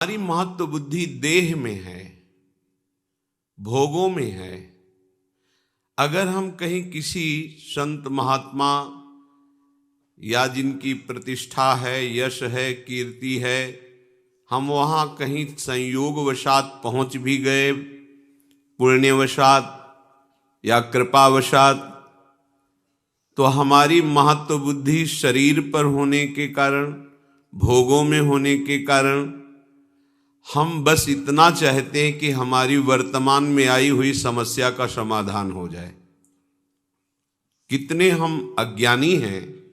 हमारी महत्व बुद्धि देह में है, भोगों में है। अगर हम कहीं किसी संत महात्मा या जिनकी प्रतिष्ठा है, यश है, कीर्ति है, हम वहाँ कहीं संयोगवशात पहुँच भी गए, पुण्यवशात या कृपावशात, तो हमारी महत्व बुद्धि शरीर पर होने के कारण, भोगों में होने के कारण हम बस इतना चाहते हैं कि हमारी वर्तमान में आई हुई समस्या का समाधान हो जाए। कितने हम अज्ञानी हैं।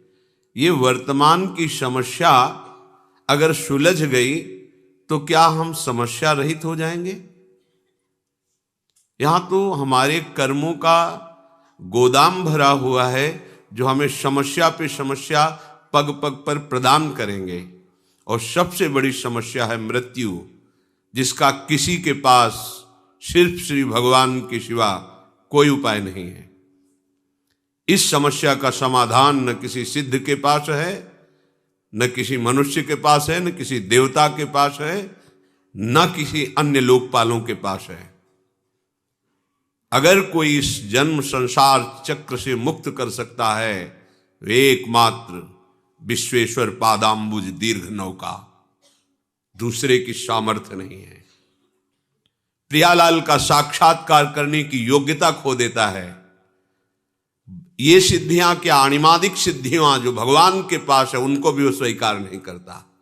ये वर्तमान की समस्या अगर सुलझ गई तो क्या हम समस्या रहित हो जाएंगे? यहां तो हमारे कर्मों का गोदाम भरा हुआ है जो हमें समस्या पे समस्या पग पग पर प्रदान करेंगे। और सबसे बड़ी समस्या है मृत्यु, जिसका किसी के पास सिर्फ श्री भगवान के सिवा कोई उपाय नहीं है। इस समस्या का समाधान न किसी सिद्ध के पास है, न किसी मनुष्य के पास है, न किसी देवता के पास है, न किसी अन्य लोकपालों के पास है। अगर कोई इस जन्म संसार चक्र से मुक्त कर सकता है, वे एकमात्र विश्वेश्वर पादाम्बुज दीर्घ नौका, दूसरे की सामर्थ्य नहीं है। प्रियालाल का साक्षात्कार करने की योग्यता खो देता है। ये सिद्धियां क्या, अणिमादिक सिद्धियां जो भगवान के पास है, उनको भी वो स्वीकार नहीं करता।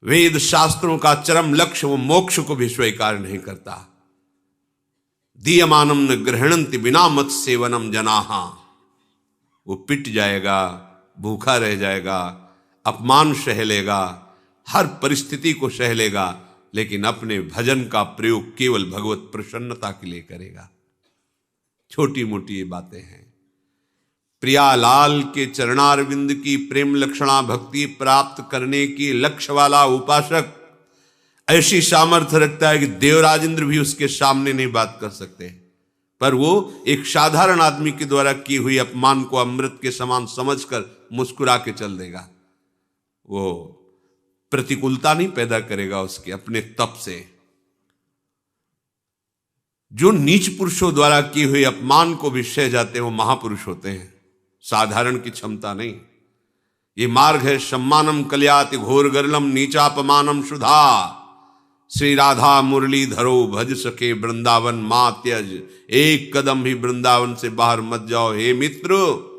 वेद शास्त्रों का चरम लक्ष्य, वो मोक्ष को भी स्वीकार नहीं करता। दीयमानम न गृहणंति बिना मत सेवनम जनाहा, वो पिट जाएगा, भूखा रह जाएगा, अपमान सह लेगा, हर परिस्थिति को सह लेगा, लेकिन अपने भजन का प्रयोग केवल भगवत प्रसन्नता के लिए करेगा। छोटी मोटी ये बातें हैं। प्रियालाल के चरणारविंद की प्रेम लक्षणा भक्ति प्राप्त करने की लक्ष्य वाला उपासक ऐसी सामर्थ्य रखता है कि देवराज इंद्र भी उसके सामने नहीं बात कर सकते, पर वो एक साधारण आदमी के द्वारा की हुई अपमान को अमृत के समान समझकर मुस्कुरा के चल देगा। वो प्रतिकूलता नहीं पैदा करेगा उसके अपने तप से। जो नीच पुरुषों द्वारा की हुई अपमान को भी सह जाते हैं, वो महापुरुष होते हैं, साधारण की क्षमता नहीं। ये मार्ग है सम्मानम कल्याति घोर गरलम नीचापमानम सुधा, श्री राधा मुरली धरो भज सके वृंदावन मां त्यज, एक कदम भी वृंदावन से बाहर मत जाओ। हे मित्र,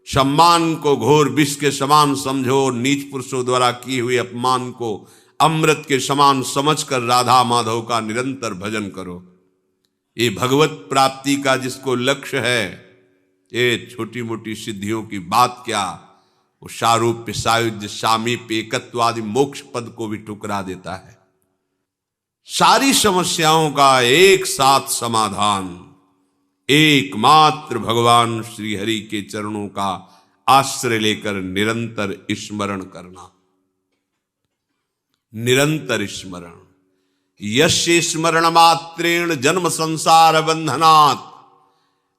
सम्मान को घोर विष के समान समझो, नीच पुरुषों द्वारा की हुई अपमान को अमृत के समान समझकर राधा माधव का निरंतर भजन करो। ये भगवत प्राप्ति का जिसको लक्ष्य है, ये छोटी मोटी सिद्धियों की बात क्या, वो सारूप्य सायुज्य सामीप्य एकत्वादि मोक्ष पद को भी ठुकरा देता है। सारी समस्याओं का एक साथ समाधान एकमात्र भगवान श्री हरि के चरणों का आश्रय लेकर निरंतर स्मरण करना। निरंतर स्मरण। यस्य स्मरण मात्रेण जन्म संसार बंधनात्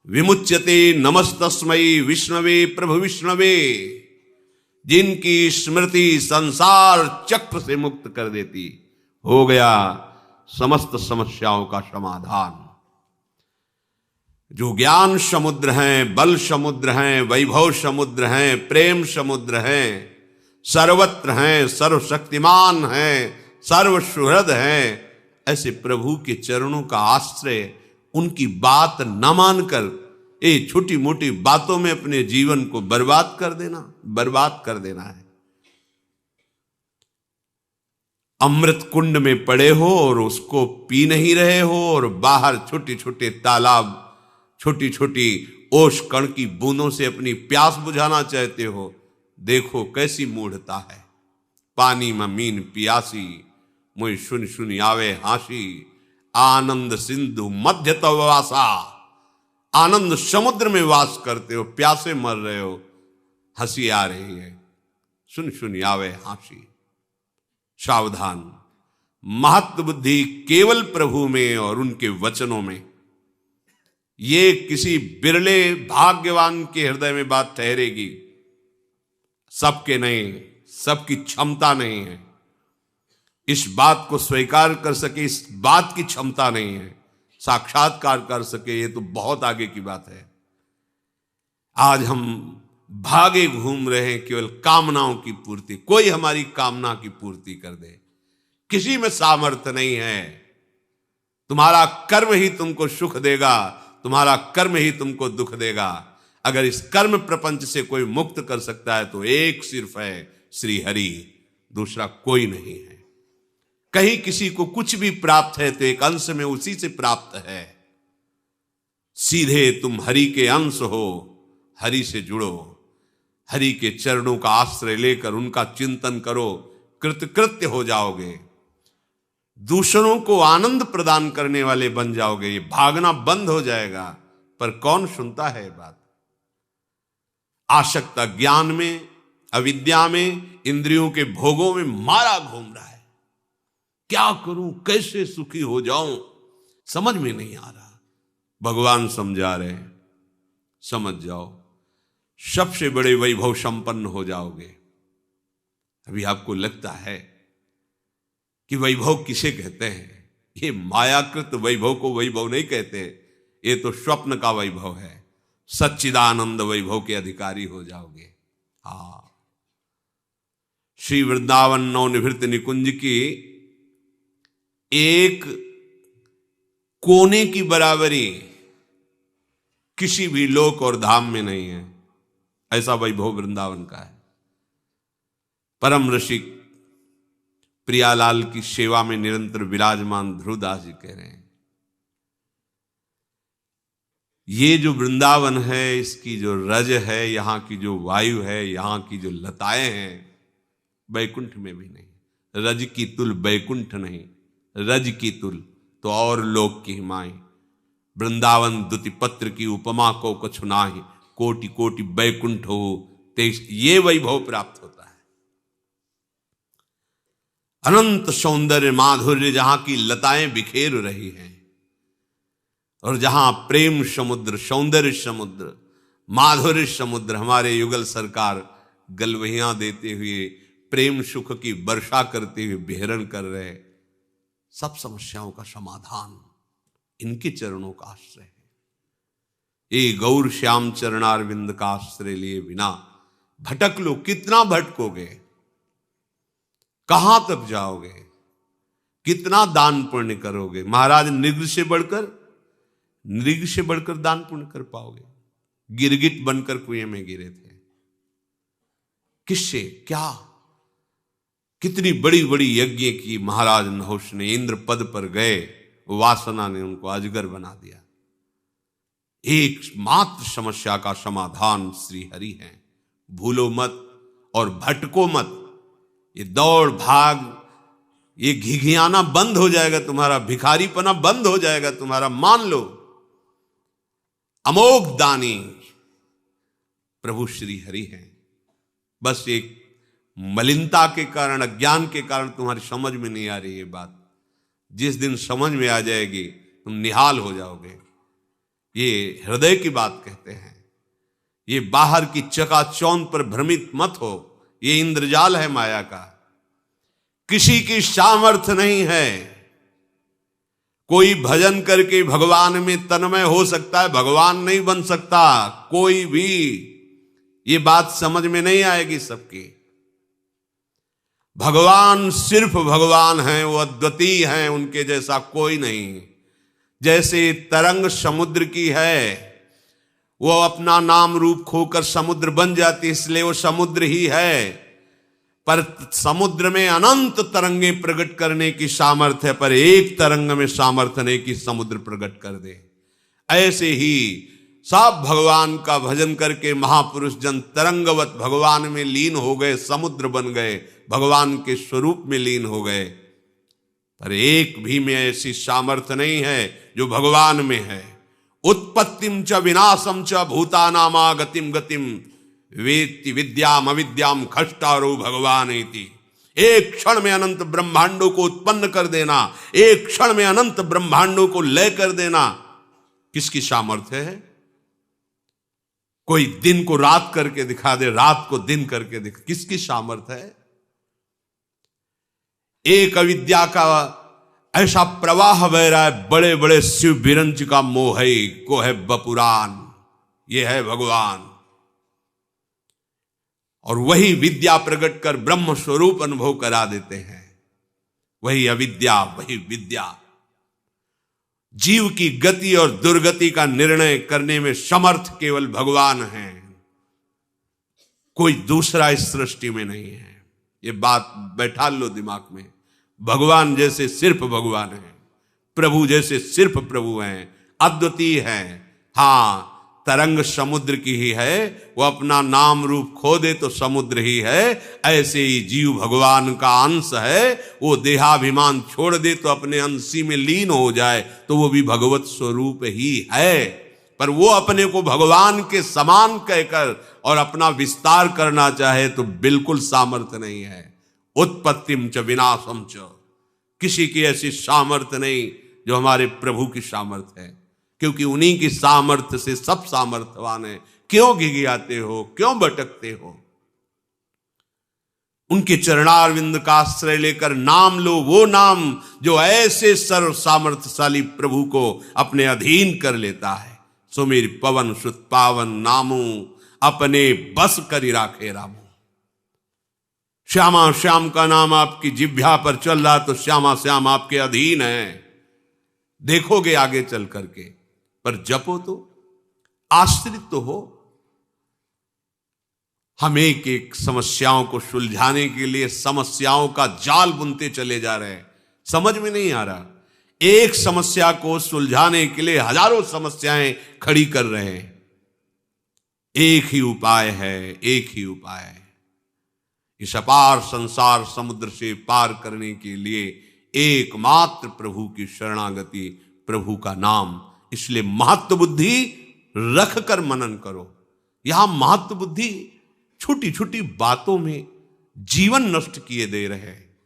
विमुच्यते नमस्तस्मै विष्णवे प्रभु विष्णवे। जिनकी स्मृति संसार चक्र से मुक्त कर देती, हो गया समस्त समस्याओं का समाधान। जो ज्ञान समुद्र हैं, बल समुद्र हैं, वैभव समुद्र हैं, प्रेम समुद्र हैं, सर्वत्र हैं, सर्वशक्तिमान हैं, सर्वसुहृद हैं, ऐसे प्रभु के चरणों का आश्रय, उनकी बात न मानकर ये छोटी मोटी बातों में अपने जीवन को बर्बाद कर देना है। अमृत कुंड में पड़े हो और उसको पी नहीं रहे हो, और बाहर छोटे छोटे तालाब, छोटी छोटी ओश कण की बूंदों से अपनी प्यास बुझाना चाहते हो। देखो कैसी मूढ़ता है। पानी में मीन पियासी, मुझ सुन सुन आवे हासी, आनंद सिंधु मध्य तव वासा। आनंद समुद्र में वास करते हो, प्यासे मर रहे हो, हंसी आ रही है, सुन सुन आवे हासी। सावधान। महत्व बुद्धि केवल प्रभु में और उनके वचनों में। ये किसी बिरले भाग्यवान के हृदय में बात ठहरेगी, सबके नहीं, सबकी क्षमता नहीं है। इस बात को स्वीकार कर सके, इस बात की क्षमता नहीं है, साक्षात्कार कर सके, ये तो बहुत आगे की बात है। आज हम भागे घूम रहे हैं केवल कामनाओं की पूर्ति, कोई हमारी कामना की पूर्ति कर दे, किसी में सामर्थ्य नहीं है। तुम्हारा कर्म ही तुमको सुख देगा, तुम्हारा कर्म ही तुमको दुख देगा। अगर इस कर्म प्रपंच से कोई मुक्त कर सकता है तो एक सिर्फ है श्री हरि, दूसरा कोई नहीं है। कहीं किसी को कुछ भी प्राप्त है तो एक अंश में उसी से प्राप्त है। सीधे तुम हरि के अंश हो, हरि से जुड़ो, हरि के चरणों का आश्रय लेकर उनका चिंतन करो, कृतकृत्य हो जाओगे, दूसरों को आनंद प्रदान करने वाले बन जाओगे। ये भागना बंद हो जाएगा। पर कौन सुनता है बात? आसक्ता ज्ञान में, अविद्या में, इंद्रियों के भोगों में मारा घूम रहा है। क्या करूं, कैसे सुखी हो जाऊं, समझ में नहीं आ रहा। भगवान समझा रहे हैं, समझ जाओ, सबसे बड़े वैभव संपन्न हो जाओगे। अभी आपको लगता है कि वैभव किसे कहते हैं? ये मायाकृत वैभव को वैभव नहीं कहते, ये तो स्वप्न का वैभव है। सच्चिदानंद वैभव के अधिकारी हो जाओगे। हाँ, श्री वृंदावन नवनिभृत निकुंज की एक कोने की बराबरी किसी भी लोक और धाम में नहीं है। ऐसा वैभव वृंदावन का है। परम ऋषि प्रियालाल की सेवा में निरंतर विराजमान ध्रुवदास जी कह रहे हैं, ये जो वृंदावन है, इसकी जो रज है, यहां की जो वायु है, यहां की जो लताएं हैं, बैकुंठ में भी नहीं। रज की तुल बैकुंठ नहीं, रज की तुल तो और लोक की हिमाई। वृंदावन दुति पत्र की उपमा को कछु नाही, कोटि कोटि बैकुंठ हो तेज, ये वैभव प्राप्त होता है। अनंत सौंदर्य माधुर्य, जहां की लताएं बिखेर रही हैं, और जहां प्रेम समुद्र, सौंदर्य समुद्र, माधुर्य समुद्र, हमारे युगल सरकार गलवहियां देते हुए प्रेम सुख की वर्षा करते हुए विहरण कर रहे। सब समस्याओं का समाधान इनके चरणों का आश्रय है। ये गौर श्याम चरणारविंद का आश्रय लिए बिना भटक लो, कितना भटकोगे, कहां तक जाओगे, कितना दान पुण्य करोगे? महाराज नृग से बढ़कर दान पुण्य कर पाओगे? गिरगिट बनकर कुएं में गिरे थे। किससे क्या? कितनी बड़ी बड़ी यज्ञ की महाराज नहुष ने, इंद्र पद पर गए, वासना ने उनको अजगर बना दिया। एकमात्र समस्या का समाधान श्री हरि है। भूलो मत और भटको मत। ये दौड़ भाग, ये घिघियाना बंद हो जाएगा तुम्हारा, भिखारीपना बंद हो जाएगा तुम्हारा। मान लो अमोघ दानी प्रभु श्री हरि हैं। बस एक मलिनता के कारण, अज्ञान के कारण तुम्हारी समझ में नहीं आ रही ये बात। जिस दिन समझ में आ जाएगी तुम निहाल हो जाओगे। ये हृदय की बात कहते हैं। ये बाहर की चकाचौंध पर भ्रमित मत हो, ये इंद्रजाल है माया का। किसी की सामर्थ्य नहीं है। कोई भजन करके भगवान में तन्मय हो सकता है, भगवान नहीं बन सकता कोई भी। ये बात समझ में नहीं आएगी सबकी। भगवान सिर्फ भगवान हैं, वो अद्वितीय हैं, उनके जैसा कोई नहीं। जैसे तरंग समुद्र की है, वो अपना नाम रूप खोकर समुद्र बन जाती, इसलिए वो समुद्र ही है। पर समुद्र में अनंत तरंगे प्रकट करने की सामर्थ्य है, पर एक तरंग में सामर्थ्य नहीं कि समुद्र प्रकट कर दे। ऐसे ही सब भगवान का भजन करके महापुरुष जन तरंगवत भगवान में लीन हो गए, समुद्र बन गए, भगवान के स्वरूप में लीन हो गए। पर एक भी में ऐसी सामर्थ्य नहीं है जो भगवान में है। उत्पत्तिम च विनाशम च भूतानामा गतिम गतिम वेत्ति विद्याम अविद्याम खष्टारो भगवान इति। एक क्षण में अनंत ब्रह्मांडों को उत्पन्न कर देना, एक क्षण में अनंत ब्रह्मांडों को लय कर देना, किसकी सामर्थ्य है? कोई दिन को रात करके दिखा दे, रात को दिन करके दिखा, किसकी सामर्थ्य है? एक अविद्या का ऐसा प्रवाह बह रहा है, बड़े बड़े शिव बिरंच का मोह है, को है बपुरान, ये है भगवान। और वही विद्या प्रकट कर ब्रह्म स्वरूप अनुभव करा देते हैं। वही अविद्या, वही विद्या। जीव की गति और दुर्गति का निर्णय करने में समर्थ केवल भगवान हैं, कोई दूसरा इस सृष्टि में नहीं है। ये बात बैठा लो दिमाग में। भगवान जैसे सिर्फ भगवान है, प्रभु जैसे सिर्फ प्रभु हैं, अद्वितीय हैं। हाँ, तरंग समुद्र की ही है, वो अपना नाम रूप खो दे तो समुद्र ही है। ऐसे ही जीव भगवान का अंश है, वो देहाभिमान छोड़ दे तो अपने अंशी में लीन हो जाए तो वो भी भगवत स्वरूप ही है। पर वो अपने को भगवान के समान कहकर और अपना विस्तार करना चाहे तो बिल्कुल सामर्थ्य नहीं है। उत्पत्तिम च विनाशम च, किसी की ऐसी सामर्थ्य नहीं जो हमारे प्रभु की सामर्थ्य है, क्योंकि उन्हीं की सामर्थ्य से सब सामर्थ्यवान है। क्यों घिघियाते हो, क्यों भटकते हो? उनके चरणारविंद का आश्रय लेकर नाम लो, वो नाम जो ऐसे सर्व सामर्थ्यशाली प्रभु को अपने अधीन कर लेता है। सो मेरी पवन सुत पावन नामू, अपने बस करी राखे रामू। श्यामा श्याम का नाम आपकी जिह्वा पर चल रहा तो श्यामा श्याम आपके अधीन है, देखोगे आगे चल करके। पर जपो तो, आश्रित तो हो। हम एक एक समस्याओं को सुलझाने के लिए समस्याओं का जाल बुनते चले जा रहे हैं, समझ में नहीं आ रहा। एक समस्या को सुलझाने के लिए हजारों समस्याएं खड़ी कर रहे हैं। एक ही उपाय है, एक ही उपाय है। इस अपार संसार समुद्र से पार करने के लिए एकमात्र प्रभु की शरणागति, प्रभु का नाम। इसलिए महत्व बुद्धि रख कर मनन करो। यहां महत्व बुद्धि छोटी छोटी बातों में जीवन नष्ट किए दे रहे हैं।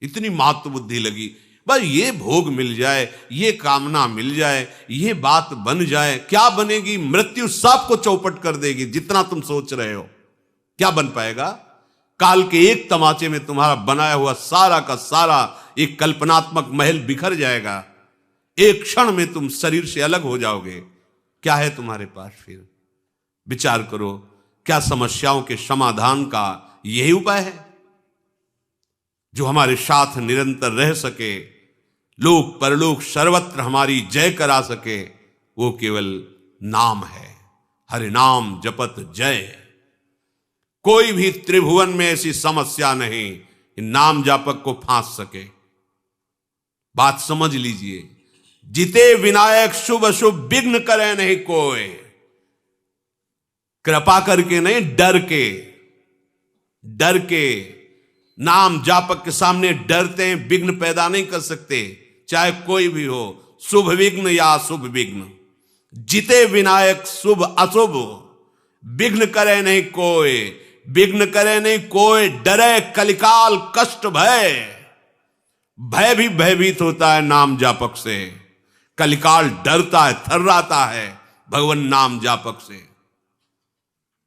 इतनी महत्व बुद्धि लगी, बस ये भोग मिल जाए, ये कामना मिल जाए, ये बात बन जाए। क्या बनेगी? मृत्यु सबको चौपट कर देगी। जितना तुम सोच रहे हो क्या बन पाएगा? काल के एक तमाचे में तुम्हारा बनाया हुआ सारा का सारा एक कल्पनात्मक महल बिखर जाएगा। एक क्षण में तुम शरीर से अलग हो जाओगे। क्या है तुम्हारे पास फिर? विचार करो, क्या समस्याओं के समाधान का यही उपाय है जो हमारे साथ निरंतर रह सके, लोक परलोक सर्वत्र हमारी जय करा सके? वो केवल नाम है। हरि नाम जपत जय। कोई भी त्रिभुवन में ऐसी समस्या नहीं नाम जापक को फांस सके। बात समझ लीजिए। जिते विनायक शुभ अशुभ विघ्न करे नहीं कोई। कृपा करके नहीं, डर के। डर के नाम जापक के सामने डरते हैं, विघ्न पैदा नहीं कर सकते, चाहे कोई भी हो, शुभ विघ्न या अशुभ विघ्न। जिते विनायक शुभ अशुभ विघ्न करे नहीं कोई। विघ्न करे नहीं कोई, डरे कलिकाल कष्ट भय। भय भी भयभीत होता है नाम जापक से। कलिकाल डरता है, थर्राता है भगवान नाम जापक से।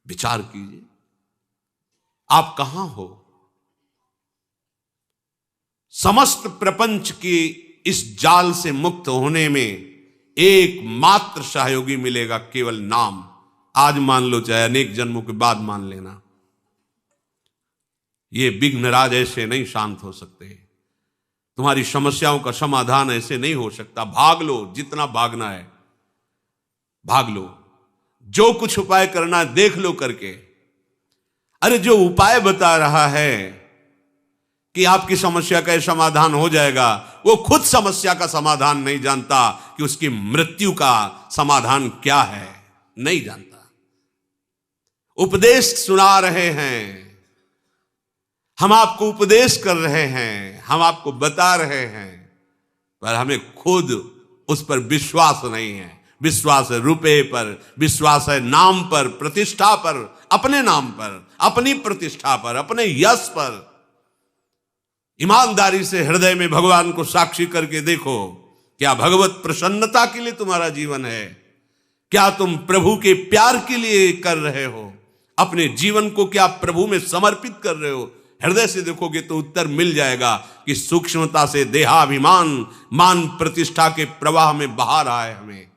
विचार कीजिए, आप कहां हो? समस्त प्रपंच की इस जाल से मुक्त होने में एकमात्र सहयोगी मिलेगा, केवल नाम। आज मान लो, चाहे अनेक जन्मों के बाद मान लेना। ये विघ्नराज ऐसे नहीं शांत हो सकते। तुम्हारी समस्याओं का समाधान ऐसे नहीं हो सकता। भाग लो, जितना भागना है भाग लो। जो कुछ उपाय करना है देख लो करके। अरे जो उपाय बता रहा है कि आपकी समस्या का समाधान हो जाएगा, वो खुद समस्या का समाधान नहीं जानता कि उसकी मृत्यु का समाधान क्या है, नहीं जानता। उपदेश सुना रहे हैं, हम आपको उपदेश कर रहे हैं, हम आपको बता रहे हैं, पर हमें खुद उस पर विश्वास नहीं है। विश्वास है रुपए पर, विश्वास है नाम पर, प्रतिष्ठा पर, अपने नाम पर, अपनी प्रतिष्ठा पर, अपने यश पर। ईमानदारी से हृदय में भगवान को साक्षी करके देखो, क्या भगवत प्रसन्नता के लिए तुम्हारा जीवन है? क्या तुम प्रभु के प्यार के लिए कर रहे हो? अपने जीवन को क्या प्रभु में समर्पित कर रहे हो? हृदय से देखोगे तो उत्तर मिल जाएगा कि सूक्ष्मता से देहाभिमान मान प्रतिष्ठा के प्रवाह में बहा रहा है हमें।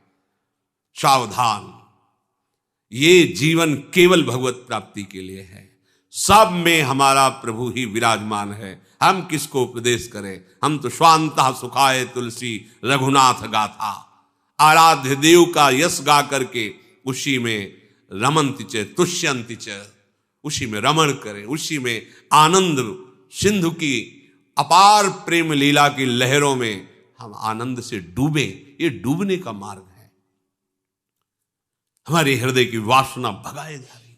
सावधान, ये जीवन केवल भगवत प्राप्ति के लिए है। सब में हमारा प्रभु ही विराजमान है। हम किसको उपदेश करें? हम तो स्वांतः सुखाय तुलसी रघुनाथ गाथा, आराध्य देव का यश गा करके उसी में रमन्ति च तुष्यन्ति च, उसी में रमण करें, उसी में आनंद सिंधु की अपार प्रेम लीला की लहरों में हम आनंद से डूबे। ये डूबने का मार्ग है। हमारे हृदय की वासना भगाए जा रही,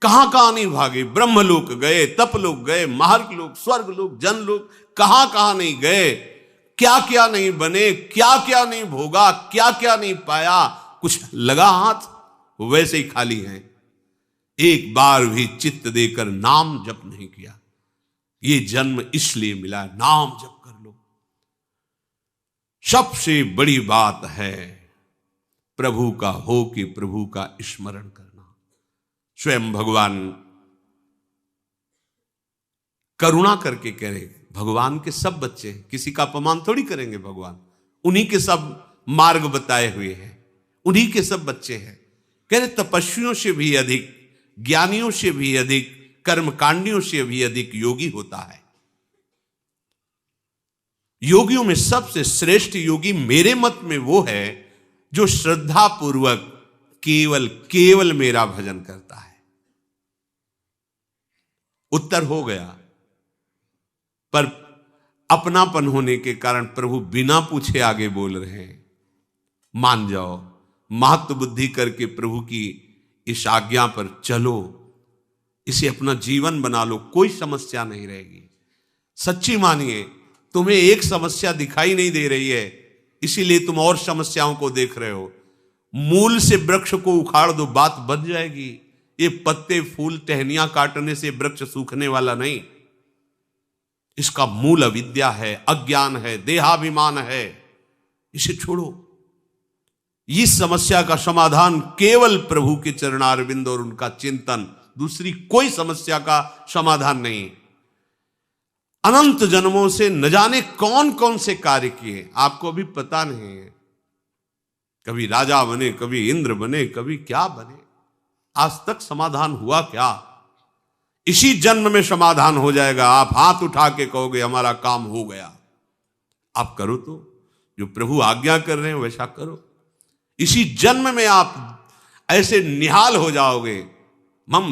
कहां कहां नहीं भागे। ब्रह्मलोक गए, तपलोक गए, महार्लोक, स्वर्गलोक, जनलोक, कहां कहां नहीं गए। क्या क्या नहीं बने, क्या क्या नहीं भोगा, क्या क्या नहीं पाया। कुछ लगा हाथ वैसे ही खाली हैं। एक बार भी चित्त देकर नाम जप नहीं किया। ये जन्म इसलिए मिला, नाम जप कर लो। सबसे बड़ी बात है प्रभु का हो कि प्रभु का स्मरण करना। स्वयं भगवान करुणा करके कह रहे, भगवान के सब बच्चे हैं, किसी का अपमान थोड़ी करेंगे भगवान। उन्हीं के सब मार्ग बताए हुए हैं, उन्हीं के सब बच्चे हैं। कह रहे तपस्वियों से भी अधिक, ज्ञानियों से भी अधिक, कर्मकांडियों से भी अधिक योगी होता है। योगियों में सबसे श्रेष्ठ योगी मेरे मत में वो है जो श्रद्धा पूर्वक केवल केवल मेरा भजन करता है। उत्तर हो गया, पर अपनापन होने के कारण प्रभु बिना पूछे आगे बोल रहे हैं। मान जाओ, महत्व बुद्धि करके प्रभु की इस आज्ञा पर चलो, इसे अपना जीवन बना लो, कोई समस्या नहीं रहेगी। सच्ची मानिए, तुम्हें एक समस्या दिखाई नहीं दे रही है, इसीलिए तुम और समस्याओं को देख रहे हो। मूल से वृक्ष को उखाड़ दो, बात बन जाएगी। ये पत्ते फूल टहनियां काटने से वृक्ष सूखने वाला नहीं। इसका मूल अविद्या है, अज्ञान है, देहाभिमान है। इसे छोड़ो। इस समस्या का समाधान केवल प्रभु के चरणारविंद और उनका चिंतन, दूसरी कोई समस्या का समाधान नहीं। अनंत जन्मों से न जाने कौन कौन से कार्य किए, आपको अभी पता नहीं है। कभी राजा बने, कभी इंद्र बने, कभी क्या बने, आज तक समाधान हुआ क्या? इसी जन्म में समाधान हो जाएगा। आप हाथ उठा के कहोगे हमारा काम हो गया। आप करो, तो जो प्रभु आज्ञा कर रहे हैं वैसा करो। इसी जन्म में आप ऐसे निहाल हो जाओगे। मम